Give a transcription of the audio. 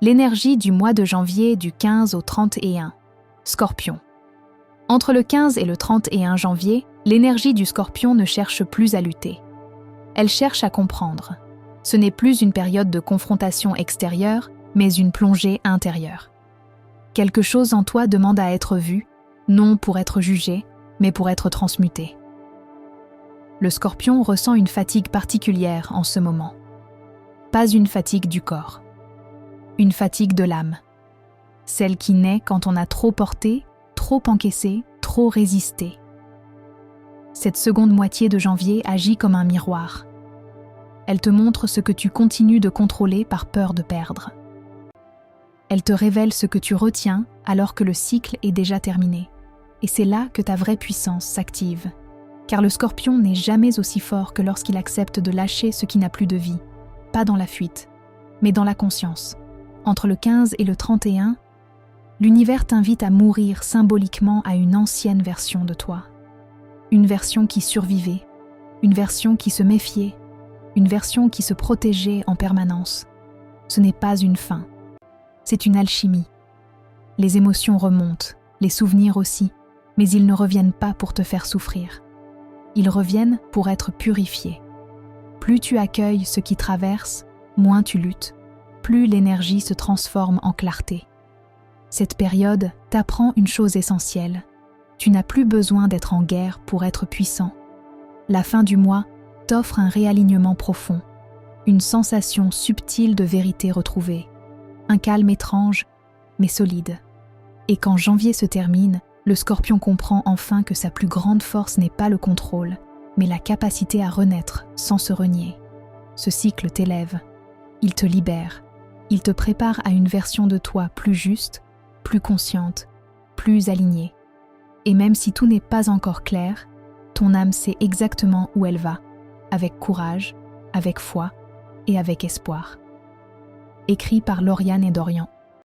L'énergie du mois de janvier du 15 au 31. Scorpion. Entre le 15 et le 31 janvier, l'énergie du Scorpion ne cherche plus à lutter. Elle cherche à comprendre. Ce n'est plus une période de confrontation extérieure, mais une plongée intérieure. Quelque chose en toi demande à être vu, non pour être jugé, mais pour être transmuté. Le Scorpion ressent une fatigue particulière en ce moment. Pas une fatigue du corps. Une fatigue de l'âme. Celle qui naît quand on a trop porté, trop encaissé, trop résisté. Cette seconde moitié de janvier agit comme un miroir. Elle te montre ce que tu continues de contrôler par peur de perdre. Elle te révèle ce que tu retiens alors que le cycle est déjà terminé. Et c'est là que ta vraie puissance s'active. Car le Scorpion n'est jamais aussi fort que lorsqu'il accepte de lâcher ce qui n'a plus de vie. Pas dans la fuite, mais dans la conscience. Entre le 15 et le 31, l'univers t'invite à mourir symboliquement à une ancienne version de toi. Une version qui survivait, une version qui se méfiait, une version qui se protégeait en permanence. Ce n'est pas une fin, c'est une alchimie. Les émotions remontent, les souvenirs aussi, mais ils ne reviennent pas pour te faire souffrir. Ils reviennent pour être purifiés. Plus tu accueilles ce qui traverse, moins tu luttes, plus l'énergie se transforme en clarté. Cette période t'apprend une chose essentielle. Tu n'as plus besoin d'être en guerre pour être puissant. La fin du mois t'offre un réalignement profond, une sensation subtile de vérité retrouvée, un calme étrange, mais solide. Et quand janvier se termine, le Scorpion comprend enfin que sa plus grande force n'est pas le contrôle, mais la capacité à renaître sans se renier. Ce cycle t'élève, il te libère, il te prépare à une version de toi plus juste, plus consciente, plus alignée. Et même si tout n'est pas encore clair, ton âme sait exactement où elle va, avec courage, avec foi et avec espoir. Écrit par Lauriane et Dorian.